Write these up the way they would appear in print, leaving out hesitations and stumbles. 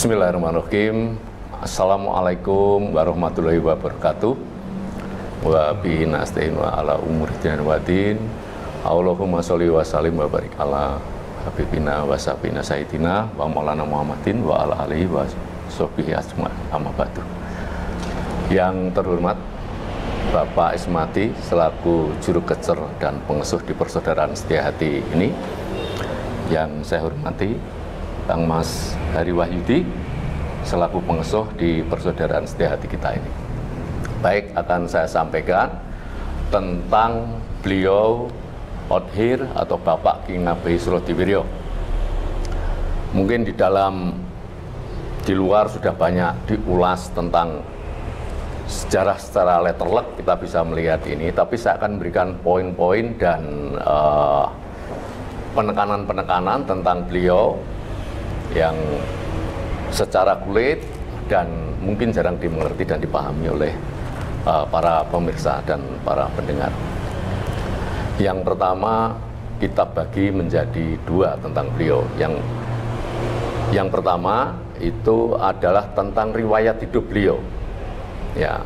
Bismillahirrahmanirrahim. Assalamualaikum warahmatullahi wabarakatuh. Wa bihi nasta'in wa ala umuri din wa din. Allahumma sholli wa sallim wa barik ala habibina wa sabina sayyidina wa maulana Muhammadin wa ala alihi wa sahbihi ajma'in. Amma ba'du. Yang terhormat Bapak Ismati selaku juru kecer dan pengasuh di Persaudaraan Setiahati ini, yang saya hormati Kang Mas Hari Wahyudi selaku pengasuh di Persaudaraan Setiahati kita ini. Baik, akan saya sampaikan tentang beliau Othir atau Bapak Ki Ngabei Surodiwiryo. Mungkin di luar sudah banyak diulas tentang sejarah secara letterlek, kita bisa melihat ini, tapi saya akan memberikan poin-poin dan penekanan-penekanan tentang beliau yang secara kulit dan mungkin jarang dimengerti dan dipahami oleh para pemirsa dan para pendengar. Yang pertama, kita bagi menjadi dua tentang beliau. Yang pertama itu adalah tentang riwayat hidup beliau. Ya.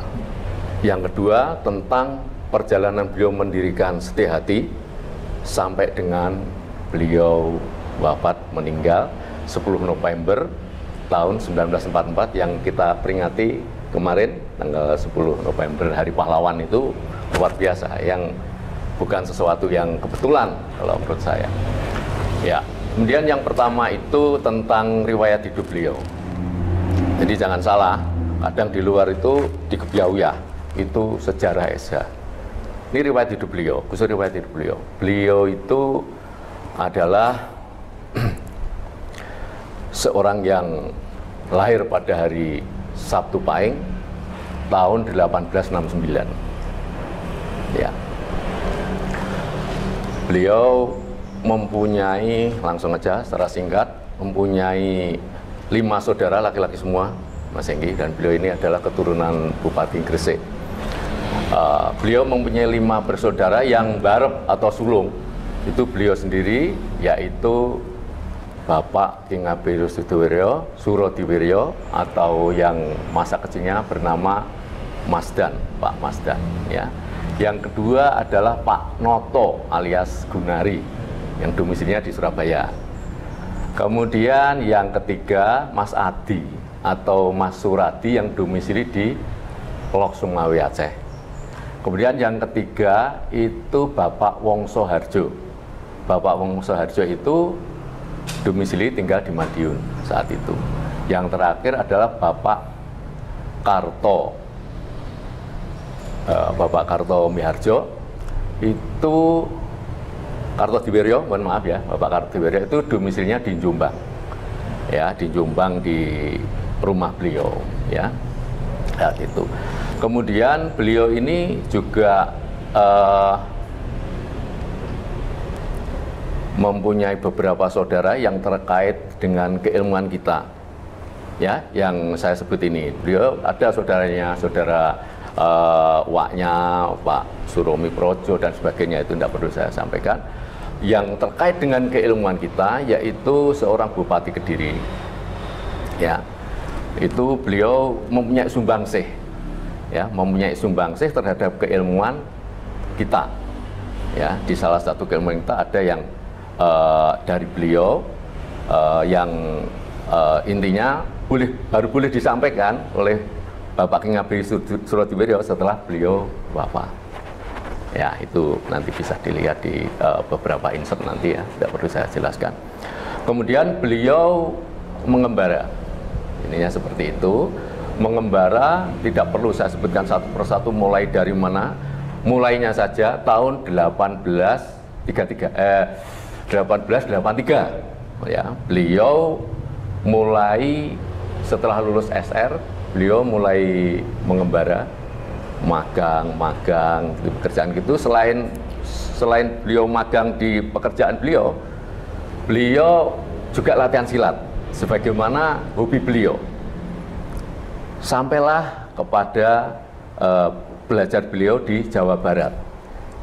Yang kedua tentang perjalanan beliau mendirikan Setiahati sampai dengan beliau wafat meninggal 10 November tahun 1944 yang kita peringati kemarin tanggal 10 November, Hari Pahlawan. Itu luar biasa, yang bukan sesuatu yang kebetulan kalau menurut saya. Ya, kemudian yang pertama itu tentang riwayat hidup beliau. Jadi jangan salah, kadang di luar itu di Gebiauyah itu sejarah SH. Ini riwayat hidup beliau, khusus riwayat hidup beliau. Beliau itu adalah seorang yang lahir pada hari Sabtu Pahing tahun 1869. Ya. Beliau mempunyai, langsung aja secara singkat, mempunyai 5 saudara laki-laki semua, Mas Enggi, dan beliau ini adalah keturunan Bupati Gresik. Beliau mempunyai 5 bersaudara yang barep atau sulung. Itu beliau sendiri, yaitu Bapak Ki Ngabei Surodiwiryo atau yang masa kecilnya bernama Masdan, Pak Masdan. Ya. Yang kedua adalah Pak Noto alias Gunari yang domisilinya di Surabaya. Kemudian yang ketiga Mas Adi atau Mas Suradi yang domisili di Lok Sumawe, Aceh. Kemudian yang ketiga itu Bapak Wongso Harjo. Bapak Wongso Harjo itu domisili tinggal di Madiun saat itu. Yang terakhir adalah Bapak Karto. Bapak Karto Miharjo itu Kartodiwiryo, mohon maaf ya, Bapak Kartodiwiryo itu domisilinya di Jombang. Ya, di Jombang di rumah beliau, ya. Saat itu. Kemudian beliau ini juga mempunyai beberapa saudara yang terkait dengan keilmuan kita, ya, yang saya sebut ini. Beliau ada saudaranya, saudara waknya Pak Suromi Projo dan sebagainya, itu tidak perlu saya sampaikan. Yang terkait dengan keilmuan kita yaitu seorang Bupati Kediri, ya, itu beliau mempunyai sumbangsih, ya, mempunyai sumbangsih terhadap keilmuan kita, ya. Di salah satu keilmuan kita ada yang dari beliau yang intinya baru boleh disampaikan oleh Bapak Ki Ngabei Surodiwiryo setelah beliau wafat. Ya, itu nanti bisa dilihat di beberapa insert nanti, ya, tidak perlu saya jelaskan. Kemudian beliau mengembara, ininya seperti itu. Mengembara tidak perlu saya sebutkan satu persatu mulai dari mana. Mulainya saja tahun 1883, ya, beliau mulai setelah lulus SR, beliau mulai mengembara, magang di pekerjaan gitu. Selain beliau magang di pekerjaan beliau juga latihan silat sebagaimana hobi beliau. Sampailah kepada belajar beliau di Jawa Barat,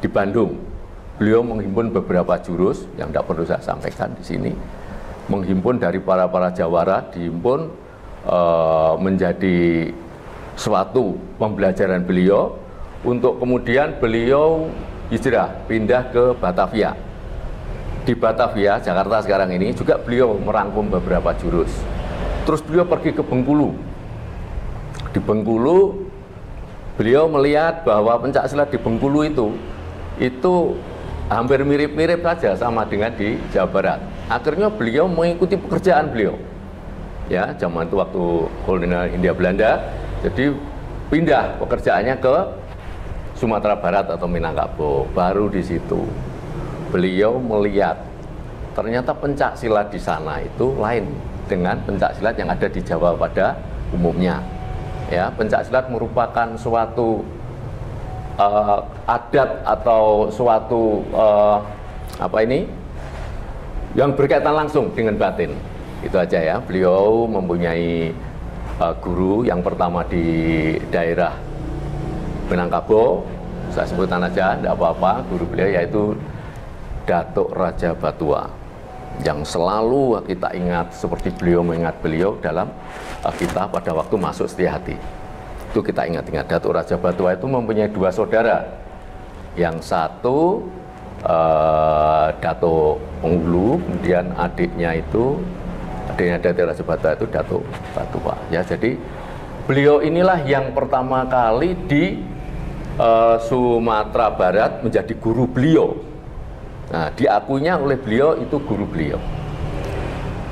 di Bandung. Beliau menghimpun beberapa jurus yang tidak perlu saya sampaikan di sini. Menghimpun dari para jawara, dihimpun menjadi suatu pembelajaran beliau untuk kemudian beliau hijrah pindah ke Batavia. Di Batavia, Jakarta sekarang ini juga beliau merangkum beberapa jurus. Terus beliau pergi ke Bengkulu. Di Bengkulu beliau melihat bahwa pencaksilat di Bengkulu itu hampir mirip-mirip saja sama dengan di Jawa Barat. Akhirnya beliau mengikuti pekerjaan beliau. Ya, zaman itu waktu kolonial Hindia Belanda, jadi pindah pekerjaannya ke Sumatera Barat atau Minangkabau. Baru di situ beliau melihat ternyata pencaksilat di sana itu lain dengan pencaksilat yang ada di Jawa pada umumnya. Ya, pencaksilat merupakan suatu adat atau suatu yang berkaitan langsung dengan batin. Itu aja ya. Beliau mempunyai guru yang pertama di daerah Minangkabau, saya sebutkan aja, tidak apa-apa. Guru beliau yaitu Datuk Raja Batua, yang selalu kita ingat seperti beliau mengingat beliau dalam kita pada waktu masuk Setiahati. Itu kita ingat-ingat. Datuk Raja Batua itu mempunyai dua saudara. Yang satu Datuk Penghulu, kemudian adiknya Datuk Raja Batua itu Datuk Batua. Ya, jadi beliau inilah yang pertama kali di Sumatera Barat menjadi guru beliau. Nah, diakuinya oleh beliau itu guru beliau.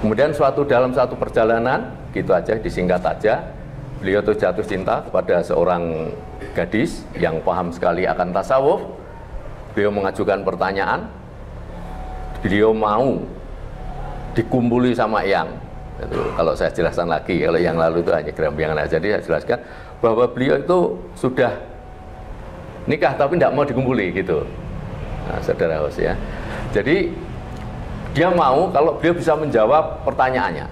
Kemudian dalam satu perjalanan, gitu aja, disingkat aja, beliau tuh jatuh cinta kepada seorang gadis yang paham sekali akan tasawuf. Beliau mengajukan pertanyaan, beliau mau dikumpuli sama Eyang. Kalau saya jelaskan lagi, kalau yang lalu itu hanya gerambiangan aja. Jadi saya jelaskan bahwa beliau itu sudah nikah tapi tidak mau dikumpuli gitu. Nah, saudara host ya. Jadi dia mau kalau beliau bisa menjawab pertanyaannya.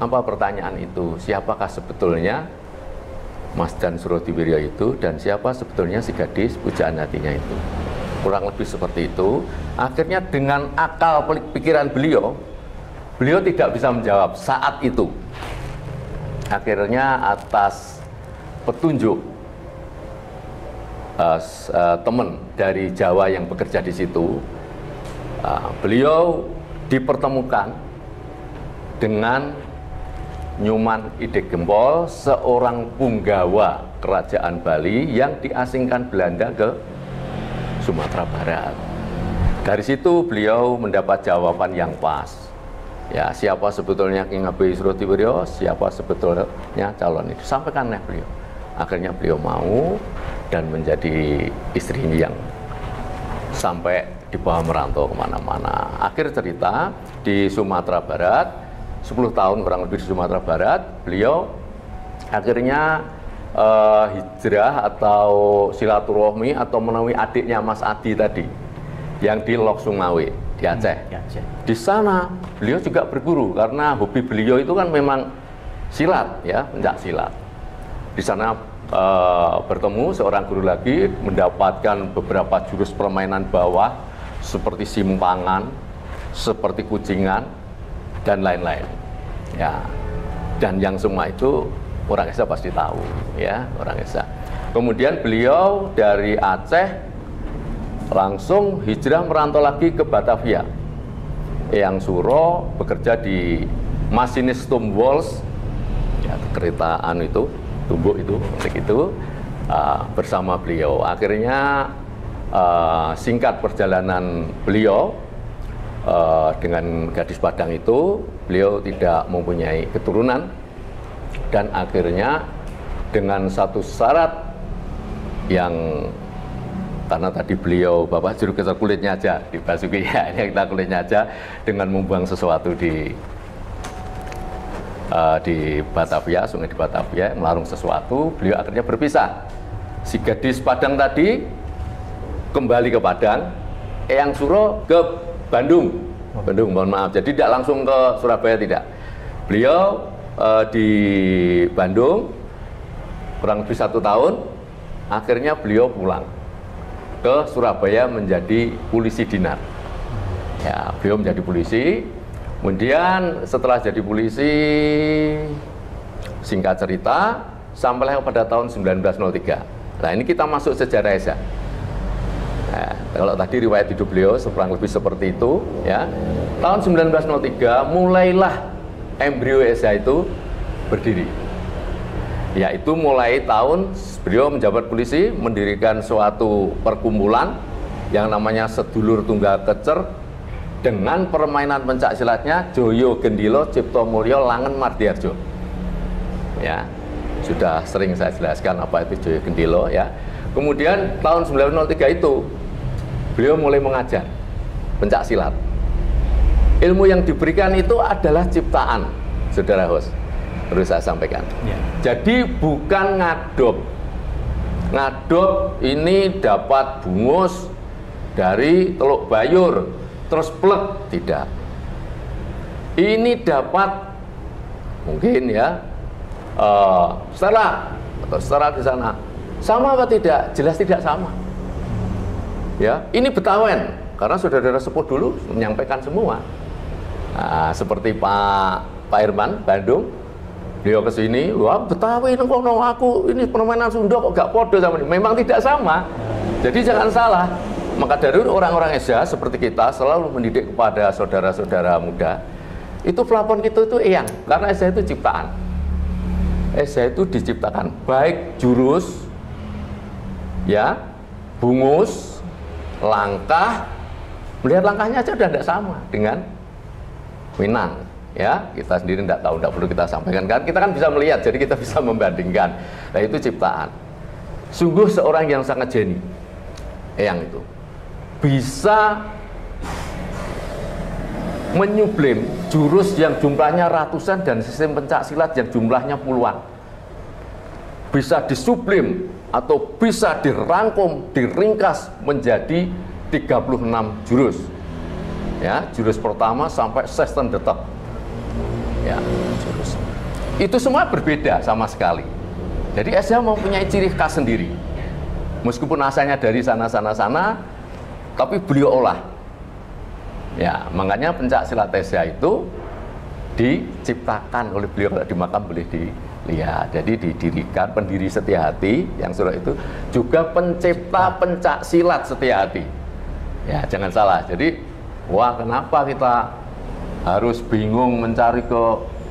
Apa pertanyaan itu? Siapakah sebetulnya Mas Dan Surodiwiryo itu, dan siapa sebetulnya si gadis pujaan hatinya itu? Kurang lebih seperti itu. Akhirnya dengan akal pikiran beliau tidak bisa menjawab saat itu. Akhirnya atas petunjuk teman dari Jawa yang bekerja di situ, beliau dipertemukan dengan Nyuman Ide Gempol, seorang punggawa kerajaan Bali yang diasingkan Belanda ke Sumatera Barat. Dari situ beliau mendapat jawaban yang pas. Ya, siapa sebetulnya King Abe Surodiwiryo, siapa sebetulnya calon itu, sampaikan oleh beliau. Akhirnya beliau mau dan menjadi istrinya yang sampai dibawa merantau kemana-mana. Akhir cerita di Sumatera Barat, 10 tahun kurang lebih di Sumatera Barat, beliau akhirnya hijrah atau silaturahmi atau menemui adiknya Mas Adi tadi yang di Lok Sungawe di Aceh. Di sana beliau juga berguru karena hobi beliau itu kan memang silat ya, pencak silat. Di sana bertemu seorang guru lagi, mendapatkan beberapa jurus permainan bawah seperti simpangan, seperti kucingan dan lain-lain. Ya. Dan yang semua itu orang Esa pasti tahu ya, orang Esa. Kemudian beliau dari Aceh langsung hijrah merantau lagi ke Batavia. Eyang Suro bekerja di masinis Tumwals, ya, kereta itu, tumbuk itu, bersama beliau. Akhirnya singkat perjalanan beliau dengan gadis Padang itu, beliau tidak mempunyai keturunan dan akhirnya dengan satu syarat yang karena tadi beliau Bapak juru kita kulitnya aja di Basuki ya, ini kita kulitnya aja dengan membuang sesuatu di Batavia, sungai di Batavia, melarung sesuatu, beliau akhirnya berpisah. Si gadis Padang tadi kembali ke Padang, Eyang Suro ke Bandung, mohon maaf, jadi tidak langsung ke Surabaya, tidak. Beliau di Bandung kurang lebih 1 tahun, akhirnya beliau pulang ke Surabaya menjadi polisi dinar. Ya, beliau menjadi polisi. Kemudian setelah jadi polisi, Singkat cerita, sampailah pada tahun 1903. Nah, ini kita masuk sejarah Esa. Nah, kalau tadi riwayat hidup beliau kurang lebih seperti itu, ya. Tahun 1903 mulailah embrio Esa itu berdiri. Yaitu mulai tahun beliau menjabat polisi, mendirikan suatu perkumpulan yang namanya Sedulur Tunggal Kecer dengan permainan pencak silatnya Joyo Gendilo Cipto Mulyo Langen Mardiarjo. Ya, sudah sering saya jelaskan apa itu Joyo Gendilo, ya. Kemudian tahun 1903 itu beliau mulai mengajar pencak silat. Ilmu yang diberikan itu adalah ciptaan, saudara host. Perlu saya sampaikan. Ya. Jadi bukan ngadop. Ngadop ini dapat bungus dari Teluk Bayur, terus plek, tidak. Ini dapat mungkin ya setelah di sana sama apa tidak? Jelas tidak sama. Ya, ini Betawen karena saudara-saudara sepuh dulu menyampaikan semua. Nah, seperti Pak Irman Bandung, beliau ke sini, wah Betawi nengkono aku ini permainan Sunda kok gak podo sama ini. Memang tidak sama. Jadi jangan salah. Maka dari orang-orang Esa seperti kita selalu mendidik kepada saudara-saudara muda. Itu pelapon kita itu eyang, karena Esa itu ciptaan. Esa itu diciptakan baik jurus, ya, bungus, langkah. Melihat langkahnya aja udah tidak sama dengan Minang. Ya, kita sendiri tidak tahu, tidak perlu kita sampaikan kan, kita kan bisa melihat, jadi kita bisa membandingkan. Nah, itu ciptaan. Sungguh seorang yang sangat jeni, Eyang itu bisa menyublim jurus yang jumlahnya ratusan dan sistem pencak silat yang jumlahnya puluhan. Bisa disublim atau bisa dirangkum, diringkas menjadi 36 jurus. Ya, jurus pertama sampai sesten detek. Ya, jurus. Itu semua berbeda sama sekali. Jadi Esa mempunyai ciri khas sendiri. Meskipun asalnya dari sana, tapi beliau olah. Ya, makanya pencak silat Esa itu diciptakan oleh beliau, kalau di makam boleh dilihat. Jadi didirikan pendiri Setiahati yang surat itu juga pencipta pencak silat Setiahati. Ya, jangan salah. Jadi, wah kenapa kita harus bingung mencari ke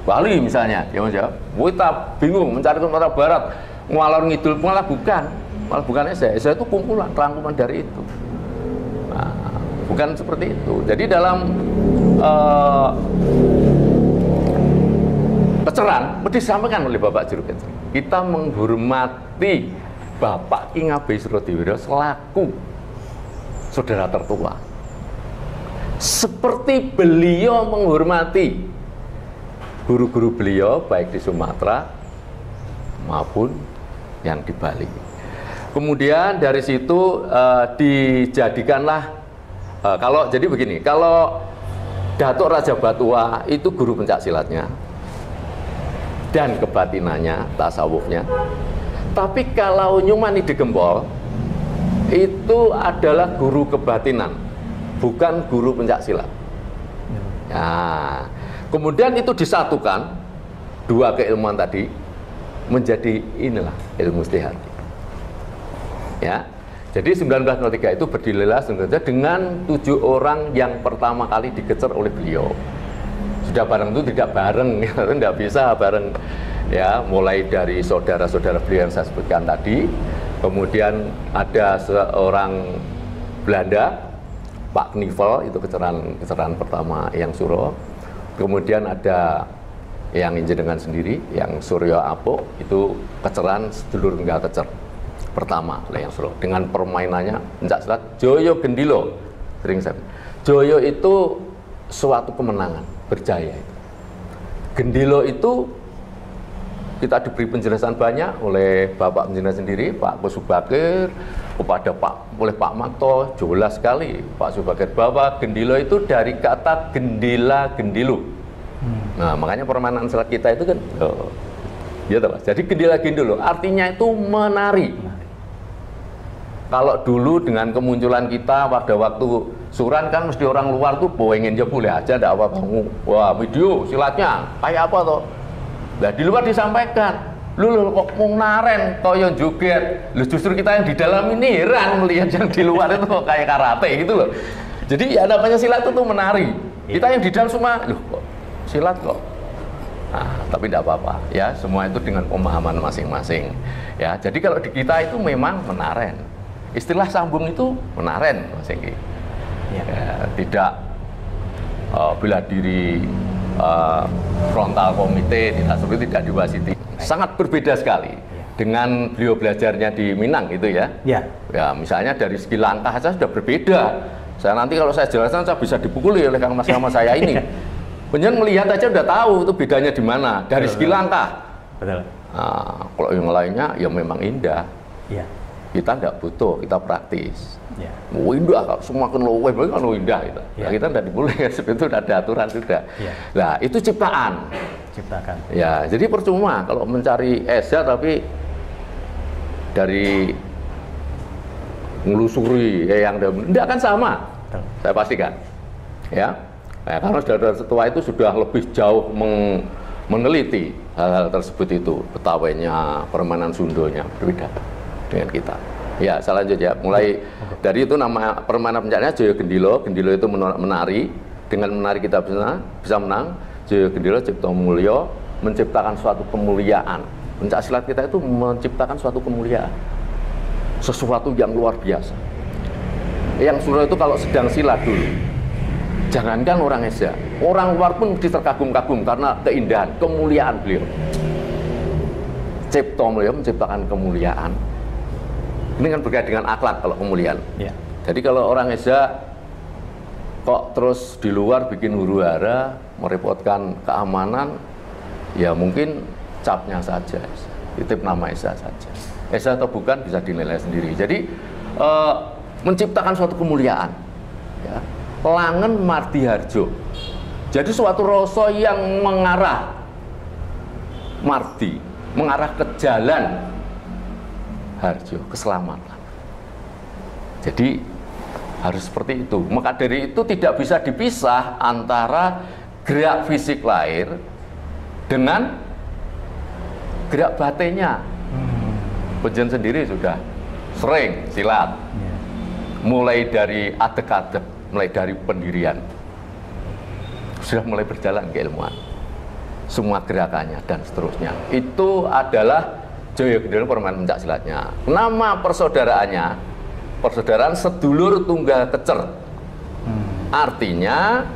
Bali misalnya, ya Mas ya? Kita bingung mencari ke Sumatera Barat, ngalor ngidul, malah bukan Esa. Esa itu kumpulan, rangkuman dari itu. Nah, bukan seperti itu. Jadi dalam keceran disampaikan oleh Bapak Juru Kecer, kita menghormati Bapak Ki Ngabei Surodewira selaku saudara tertua. Seperti beliau menghormati guru-guru beliau baik di Sumatera maupun yang di Bali. Kemudian dari situ dijadikanlah jadi begini, kalau Datuk Raja Batua itu guru pencak silatnya dan kebatinannya, tasawufnya. Tapi kalau Nyumani di Gempol itu adalah guru kebatinan, bukan guru pencak silat. Nah, kemudian itu disatukan dua keilmuan tadi menjadi inilah ilmu Setiahati. Ya, jadi 1903 itu berdirilah dengan 7 orang yang pertama kali dikecer oleh beliau. Sudah bareng itu tidak bareng, tidak bisa bareng. Ya, mulai dari saudara-saudara beliau yang saya sebutkan tadi, kemudian ada seorang Belanda, Pak Knivel, itu keceran pertama yang Suro. Kemudian ada yang Injenengan sendiri, yang Suryo Apo, itu keceran Sedulur Tunggal Kecer pertama oleh yang Suro. Dengan permainannya pencak silat Joyo Gendilo, sering saya. Joyo itu suatu kemenangan, berjaya itu. Gendilo itu kita diberi penjelasan banyak oleh Bapak Penjelasan sendiri, Pak Subakir, kepada oleh Pak Makto, jelas sekali Pak Subakir bahwa Gendilo itu dari kata gendila gendilu. Nah, makanya permainan silat kita itu kan gitu, Mas. Jadi gendila gendilu artinya itu menari. Kalau dulu dengan kemunculan kita pada waktu Suran kan mesti orang luar tuh pengen aja boleh aja, enggak apa-apa. Wah, video silatnya kayak apa toh? Nah di luar disampaikan, lu kok mau naren, koyo joget, lu justru kita yang di dalam ini heran melihat yang di luar itu kok kayak karate gitu loh. Jadi ya namanya silat itu menari, kita yang di dalam semua, loh kok silat kok. Nah, tapi tidak apa-apa ya, semua itu dengan pemahaman masing-masing ya. Jadi kalau di kita itu memang menaren, istilah sambung itu menaren Mas Engki ya, tidak bela diri, frontal komite, tidak seperti, tidak diwasiti. Sangat berbeda sekali dengan beliau belajarnya di Minang itu ya. Ya misalnya dari segi langkah saja sudah berbeda. Saya nanti kalau saya jelaskan saya bisa dipukuli oleh kang mas saya ini. Penjen melihat aja udah tahu itu bedanya di mana dari segi langkah. Betul. Nah, kalau yang lainnya ya memang indah. Ya. Kita nggak butuh, kita praktis. Ya. Oh, indah, kalau semakin luwih kan indah itu. Ya. Nah, kita nggak boleh, sebetulnya sudah ada aturan sudah. Ya. Nah, itu ciptaan. Ciptakan. Ya, jadi percuma kalau mencari Esa tapi dari melusuri yang tidak akan sama. Betul. Saya pastikan. Ya. Nah, karena saudara setua itu sudah lebih jauh meneliti hal-hal tersebut itu, Betawenya, permainan Sundonya berbeda dengan kita. Ya, saya lanjut ya. Mulai dari itu nama permainan pencaknya Jaya Gendilo. Gendilo itu menari. Dengan menari kita bisa menang. Jaya Gendilo Cipto Mulyo menciptakan suatu kemuliaan. Pencak silat kita itu menciptakan suatu kemuliaan. Sesuatu yang luar biasa. Yang Suro itu kalau sedang silat dulu, jangankan orang Esa, orang luar pun terkagum-kagum karena keindahan, kemuliaan beliau. Cipto Mulyo menciptakan kemuliaan. Ini kan berkait dengan akhlak kalau kemuliaan. Ya. Jadi kalau orang Esa kok terus di luar bikin huru-hara, merepotkan keamanan, ya mungkin capnya saja, titip nama Esa saja. Esa atau bukan bisa dinilai sendiri. Jadi menciptakan suatu kemuliaan. Ya. Langen Mardi Harjo. Jadi suatu rasa yang mengarah Mardi, mengarah ke jalan Harjo, keselamatan. Jadi harus seperti itu. Maka dari itu tidak bisa dipisah antara gerak fisik lahir dengan gerak batinnya. Penjen sendiri sudah sering silat. Mulai dari adek-adek, mulai dari pendirian, sudah mulai berjalan keilmuan, semua gerakannya dan seterusnya. Itu adalah Jaya Gendilo permainan pencak silatnya. Nama persaudaraannya, persaudaraan sedulur tunggal kecer. Artinya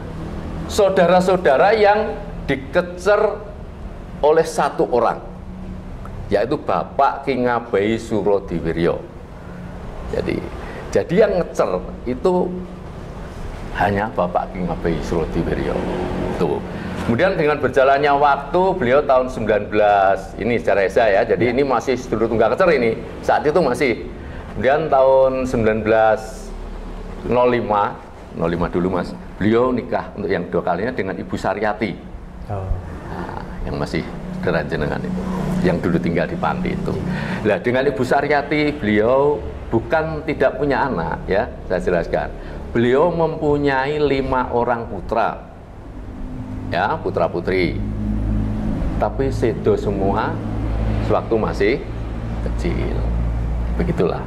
saudara-saudara yang dikecer oleh satu orang, yaitu Bapak Ki Ngabehi Surodiwiryo. Jadi yang ngecer itu hanya Bapak Ki Ngabehi Surodiwiryo. Tuh. Kemudian dengan berjalannya waktu, beliau tahun 19 ini secara Esa ya. Jadi ini masih sedulur tunggal kecer ini. Saat itu masih. Kemudian tahun 1905 dulu Mas. Beliau nikah untuk yang dua kalinya dengan Ibu Saryati. Nah, yang masih saudara jenengan itu. Yang dulu tinggal di Panti itu. Nah, dengan Ibu Saryati beliau bukan tidak punya anak ya, saya jelaskan. Beliau mempunyai 5 orang putra, ya putra putri, tapi sedo semua sewaktu masih kecil, begitulah.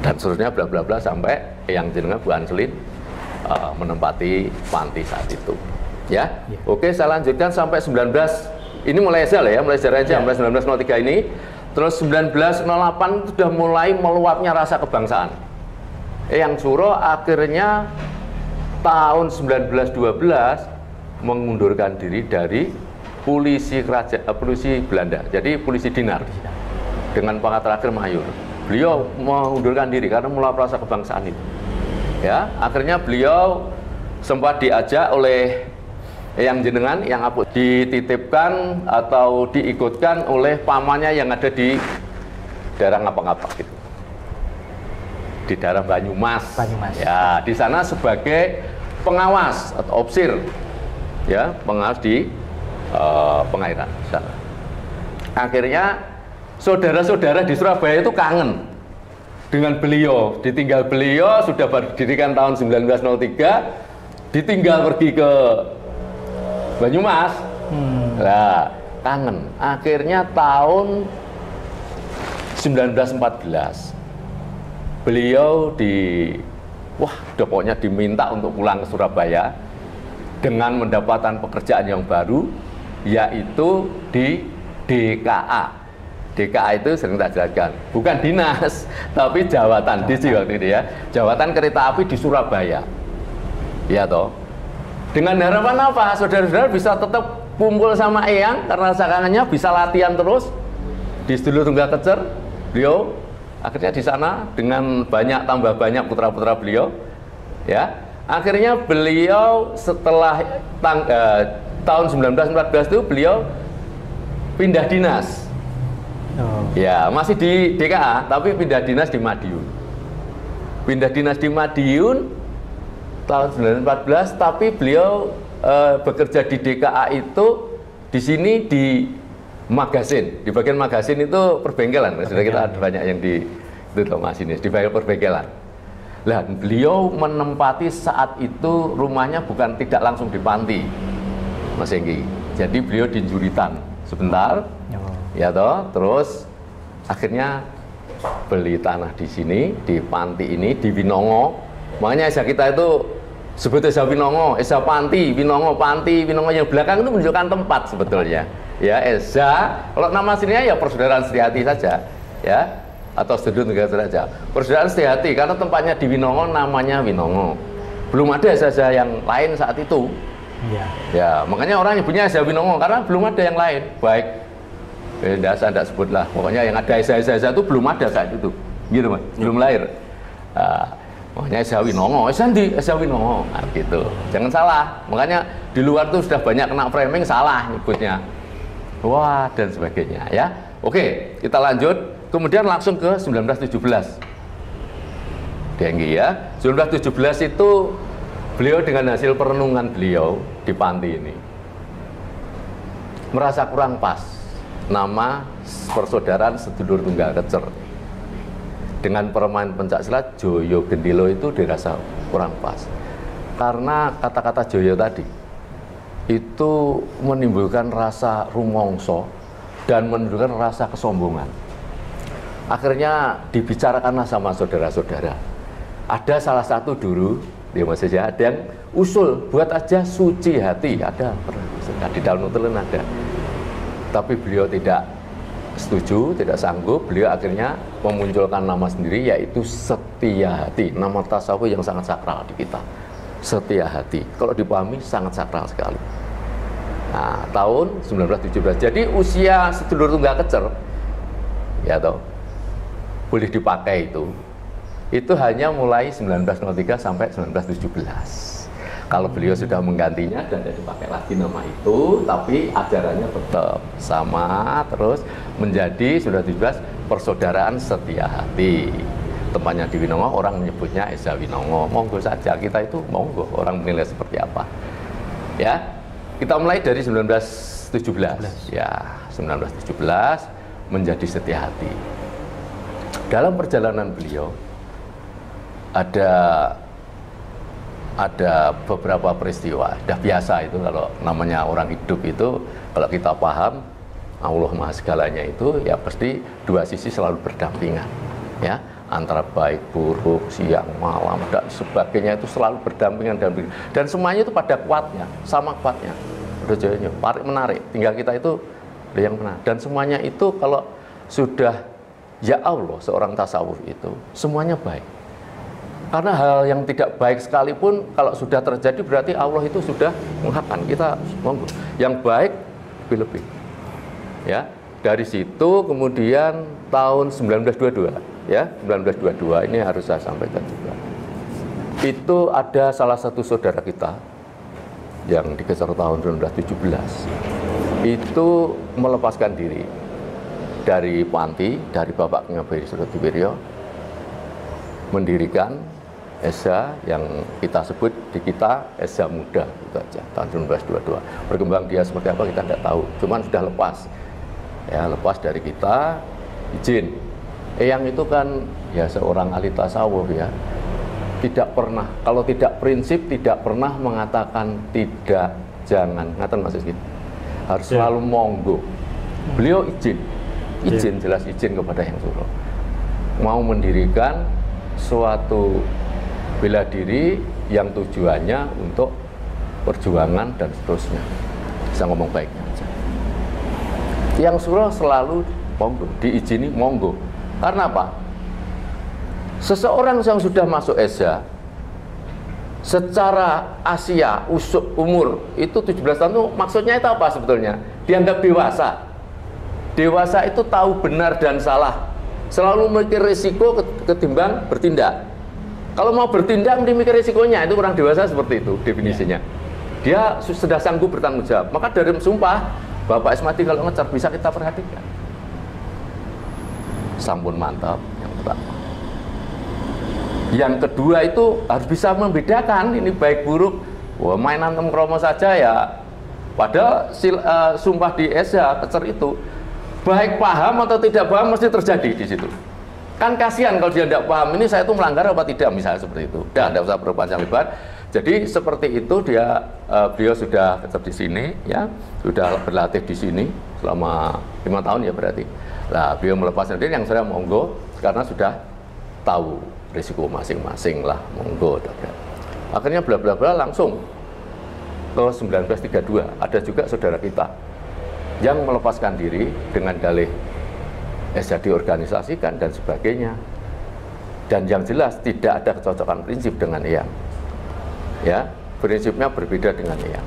Dan seterusnya bla bla bla sampai yang jenengan Bu Anselin menempati Panti saat itu, ya. Oke, saya lanjutkan sampai 19. Ini mulai Esa ya, mulai sejarah Esa, mulai 1903 ini. Terus 1908 sudah mulai meluapnya rasa kebangsaan. Yang Suro akhirnya tahun 1912 mengundurkan diri dari polisi Belanda, jadi polisi dinar dengan pangkat terakhir mayor. Beliau mengundurkan diri karena meluap rasa kebangsaan itu. Ya, akhirnya beliau sempat diajak oleh yang jenengan, yang dititipkan atau diikutkan oleh pamannya yang ada di daerah ngapa-ngapa gitu, di daerah Banyumas. Ya, di sana sebagai pengawas atau opsir, ya, pengawas di pengairan sana. Akhirnya saudara-saudara di Surabaya itu kangen dengan beliau, ditinggal beliau sudah berdirikan tahun 1903, ditinggal pergi ke Banyumas. Nah, kangen. Akhirnya tahun 1914 beliau udah pokoknya diminta untuk pulang ke Surabaya dengan mendapatkan pekerjaan yang baru, yaitu di DKA. DKA itu sering tak jelaskan, bukan dinas, tapi jawatan DC waktu itu ya, jawatan kereta api di Surabaya. Ya toh. Dengan harapan apa? Saudara-saudara bisa tetap kumpul sama Eyang karena kangennya, bisa latihan terus di Sedulur Tunggal Kecer. Beliau akhirnya di sana dengan tambah banyak putra-putra beliau. Ya, akhirnya beliau setelah tahun 1914 itu beliau pindah dinas. Ya, masih di DKA, tapi pindah dinas di Madiun. Pindah dinas di Madiun tahun 1914, tapi beliau bekerja di DKA itu di sini di Magasin. Di bagian Magasin itu perbengkelan. Sudah kita ada banyak yang di itu masinis, di bagian perbengkelan. Lah, beliau menempati saat itu rumahnya bukan tidak langsung di Panti, Mas Enggi. Jadi beliau di Juritan sebentar, ya toh, terus akhirnya beli tanah di sini, di Panti ini, di Winongo. Makanya Esa kita itu sebut Esa Winongo, Esa Panti, Winongo, Panti, Winongo yang belakang itu menunjukkan tempat sebetulnya. Ya, Esa, kalau nama sininya ya Persaudaraan Setiahati saja, ya, atau Sedulur Tunggal Kecer saja. Persaudaraan Setiahati karena tempatnya di Winongo, namanya Winongo. Belum ada Esa yang lain saat itu. Ya, makanya orang nyebutnya Esa Winongo karena belum ada yang lain. Baik, saya tidak sebutlah. Pokoknya yang ada Esa itu belum ada saat itu, gitu Mas, belum lahir. Makanya Esa Winongo, Esa Winongo, nah, gitu. Jangan salah. Makanya di luar tuh sudah banyak kena framing salah nyebutnya. Wah, dan sebagainya ya. Oke, kita lanjut. Kemudian langsung ke 1917. Denggi ya. 1917 itu beliau dengan hasil perenungan beliau di Panti ini merasa kurang pas nama Persaudaraan Sedulur Tunggal Kecer. Dengan permain pencaksilat Joyo Gendilo itu dirasa kurang pas. Karena kata-kata Joyo tadi itu menimbulkan rasa rumongso dan menimbulkan rasa kesombongan. Akhirnya dibicarakanlah sama saudara-saudara. Ada salah satu dulu, dia masih ada yang usul buat aja Suci Hati, ada di dalam Nutulen ada. Tapi beliau tidak setuju, tidak sanggup. Beliau akhirnya memunculkan nama sendiri, yaitu Setia Hati, nama tasawuf yang sangat sakral di kita. Setia Hati, kalau dipahami sangat sakral sekali. Nah, tahun 1917. Jadi usia Sedulur Tunggal Kecer, ya toh, boleh dipakai itu hanya mulai 1903 sampai 1917. Kalau beliau sudah menggantinya dan tidak dipakai lagi nama itu, tapi ajarannya tetap sama, terus menjadi 1917 Persaudaraan Setia Hati. Tempatnya di Winongo, orang menyebutnya Esa Winongo. Monggo saja, kita itu monggo, orang menilai seperti apa. Ya, kita mulai dari 1917. Ya, 1917 menjadi Setia Hati. Dalam perjalanan beliau ada beberapa peristiwa. Sudah biasa itu kalau namanya orang hidup itu, kalau kita paham Allah Maha Segalanya itu ya pasti dua sisi selalu berdampingan, ya, antara baik buruk, siang malam dan sebagainya itu selalu berdampingan dan semuanya itu pada kuatnya, sama kuatnya. Udah jadinya tarik menarik, tinggal kita itu yang benar. Dan semuanya itu kalau sudah ya Allah, seorang tasawuf itu semuanya baik. Karena hal yang tidak baik sekalipun kalau sudah terjadi berarti Allah itu sudah menghakkan kita monggo. Yang baik lebih-lebih. Ya, dari situ kemudian tahun 1922, ya, 1922 ini harus saya sampaikan juga. Itu ada salah satu saudara kita yang dikejar tahun 1917. Itu melepaskan diri dari Panti, dari Bapak Ngabari Surotiwiryo, mendirikan Esa yang kita sebut di kita Esa Muda, itu aja, tahun 1922. Berkembang dia seperti apa kita tidak tahu, cuman sudah lepas, ya, lepas dari kita, izin. Eyang itu kan ya seorang ahli tasawuf, ya, tidak pernah, kalau tidak prinsip tidak pernah mengatakan tidak, jangan, ngaten Mas Rizky, harus selalu monggo. Beliau izin jelas izin kepada Hyang Suro, mau mendirikan suatu bela diri yang tujuannya untuk perjuangan dan seterusnya. Bisa ngomong baiknya aja. Hyang Suro selalu monggo, diizini monggo. Karena apa? Seseorang yang sudah masuk ESA secara Asia, umur itu 17 tahun itu maksudnya itu apa sebetulnya? Dianggap dewasa. Dewasa itu tahu benar dan salah, selalu mikir risiko ketimbang bertindak. Kalau mau bertindak mesti mikir risikonya, itu orang dewasa seperti itu definisinya. Dia sudah sanggup bertanggung jawab. Maka dari sumpah Bapak Esmadi kalau ngecer bisa kita perhatikan. Sampun mantap yang pertama. Yang kedua itu harus bisa membedakan ini baik buruk. Wah, mainan kromo saja ya. Padahal sumpah di ESA kecer itu baik paham atau tidak paham mesti terjadi di situ. Kan kasihan kalau dia tidak paham ini saya itu melanggar apa tidak, misalnya seperti itu. Udah, tidak usah berpanjang lebar. Jadi seperti itu beliau sudah tetap di sini ya, sudah berlatih di sini selama 5 tahun ya berarti. Nah, beliau melepaskan diri yang saya monggo karena sudah tahu risiko masing-masing lah, monggo. Akhirnya bla bla bla langsung ke 1932 ada juga saudara kita yang melepaskan diri dengan dalih ESA diorganisasikan dan sebagainya, dan yang jelas tidak ada kecocokan prinsip dengan Eyang ya, prinsipnya berbeda dengan Eyang.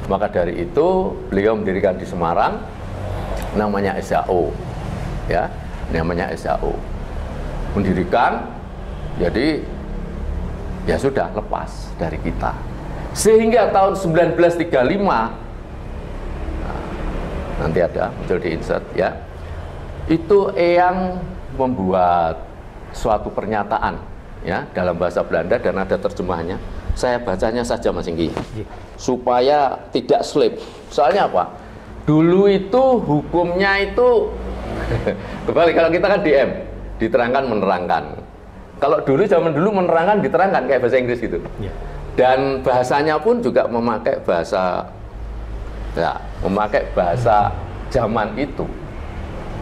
Maka dari itu beliau mendirikan di Semarang namanya SAO ya, namanya SAO mendirikan, jadi ya sudah lepas dari kita sehingga tahun 1935 nanti ada muncul di insert ya, itu Eyang membuat suatu pernyataan ya dalam bahasa Belanda dan ada terjemahannya. Saya bacanya saja Mas Inggi supaya tidak slip. Soalnya apa? Dulu itu hukumnya itu kembali, kalau kita kan DM, diterangkan menerangkan. Kalau dulu zaman dulu menerangkan diterangkan kayak bahasa Inggris gitu. Dan bahasanya pun juga memakai bahasa ya, memakai bahasa zaman itu.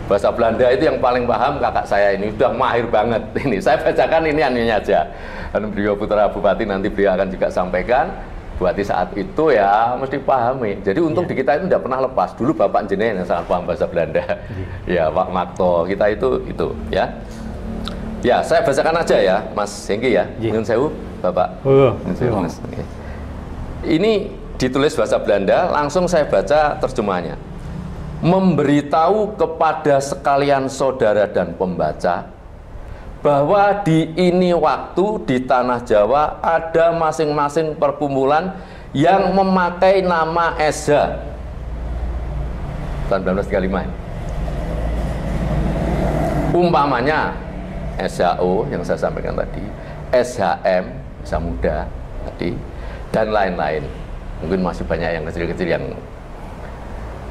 Bahasa Belanda itu yang paling paham kakak saya ini, sudah mahir banget ini. Saya bacakan ini anunya aja. Dan beliau putra bupati nanti beliau akan juga sampaikan. Buat di saat itu ya mesti pahami. Jadi untuk di kita itu tidak pernah lepas. Dulu Bapak Jenengan yang sangat paham bahasa Belanda. Ya Pak Makto, kita itu ya. Ya saya bacakan aja ya Mas Hengki ya. Nyun sewu Bapak. Nyun sewu Mas. Ini ditulis bahasa Belanda, langsung saya baca terjemahannya. Memberitahu kepada sekalian saudara dan pembaca bahwa di ini waktu di tanah Jawa ada masing-masing perkumpulan yang memakai nama ESA tahun 1935. Umpamanya SHO yang saya sampaikan tadi, SHM, Esa Muda tadi, dan lain-lain. Mungkin masih banyak yang kecil-kecil yang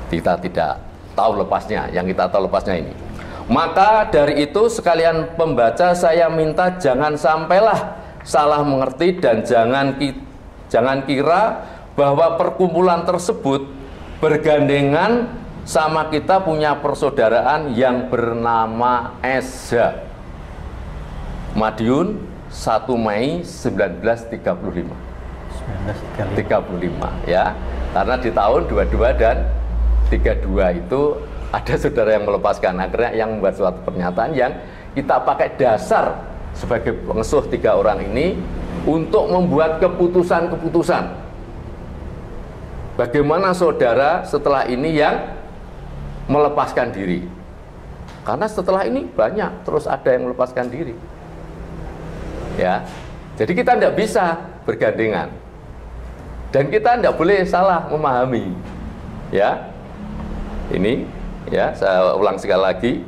kita tidak tahu lepasnya, yang kita tahu lepasnya ini. Maka dari itu sekalian pembaca saya minta jangan sampailah salah mengerti dan jangan kira bahwa perkumpulan tersebut bergandengan sama kita punya persaudaraan yang bernama ESA. Madiun 1 Mei 1935 ya, karena di tahun 22 dan 32 itu ada saudara yang melepaskan. Akhirnya yang membuat suatu pernyataan yang kita pakai dasar sebagai pengasuh 3 orang ini untuk membuat keputusan-keputusan bagaimana saudara setelah ini yang melepaskan diri, karena setelah ini banyak terus ada yang melepaskan diri ya. Jadi kita tidak bisa bergandengan dan kita tidak boleh salah memahami ya. Ini ya, saya ulang sekali lagi.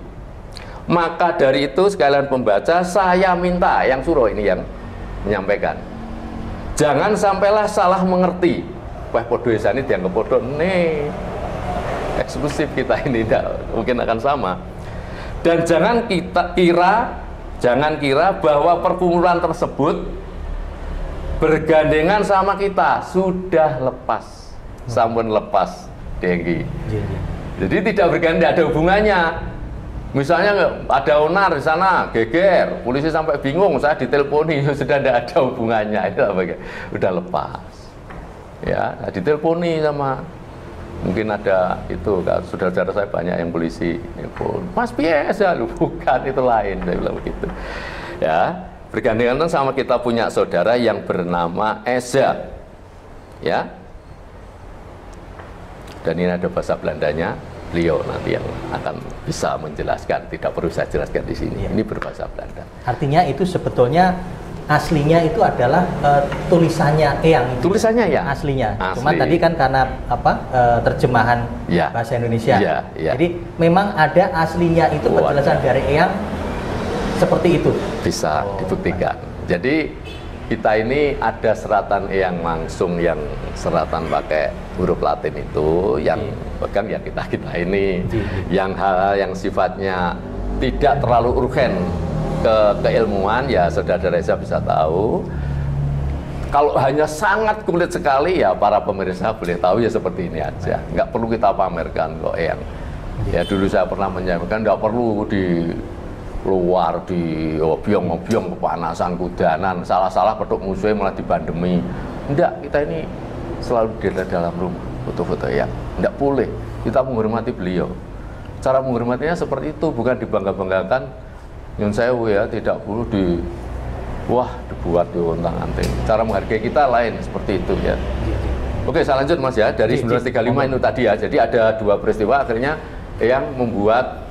Maka dari itu sekalian pembaca saya minta, yang suruh ini yang menyampaikan, jangan sampailah salah mengerti. Wah, podo ini dianggap podo nih eksklusif kita ini tidak mungkin akan sama. Dan jangan kira bahwa perkumpulan tersebut bergandengan sama kita. Sudah lepas, sampun lepas Dengki. Jadi tidak berganti, ada hubungannya. Misalnya ada onar di sana, geger, polisi sampai bingung, saya diteleponi, sudah tidak ada hubungannya, itu apa? Udah lepas. Ya, diteleponi sama, mungkin ada itu, saudara-saudara saya banyak yang polisi, Mas biasa, bukan, itu lain, saya bilang begitu. Ya, bergandengan sama kita punya saudara yang bernama Eza, ya. Dan ini ada bahasa Belandanya, beliau nanti yang akan bisa menjelaskan, tidak perlu saya jelaskan di sini. Ini berbahasa Belanda. Artinya itu sebetulnya aslinya itu adalah tulisannya Eyang. Tulisannya ya. Aslinya. Asli. Cuma tadi kan karena terjemahan bahasa Indonesia. Jadi memang ada aslinya itu penjelasan dari Eyang seperti itu. Bisa dibuktikan. Jadi kita ini ada seratan Eyang langsung yang seratan pakai huruf Latin itu, yang bahkan ya kita ini, yang hal yang sifatnya tidak terlalu urgen keilmuan, ya saudara Reza bisa tahu. Kalau hanya sangat kulit sekali, ya para pemirsa boleh tahu ya seperti ini aja, nggak perlu kita pamerkan kok Eyang. Ya dulu saya pernah menyampaikan nggak perlu di luar di biong-biong kepanasan kudanan, salah-salah petuk musuhnya malah dibandemi. Enggak, kita ini selalu di dalam rumah foto-foto ya. Enggak boleh, kita menghormati beliau. Cara menghormatinya seperti itu, bukan dibangga-banggakan. Nyun sewu ya, tidak perlu dibuat di ontang-anting. Cara menghargai kita lain seperti itu ya. Oke, saya lanjut Mas ya, dari 1935 itu tadi ya. Jadi ada dua peristiwa akhirnya yang membuat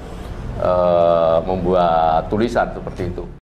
tulisan seperti itu.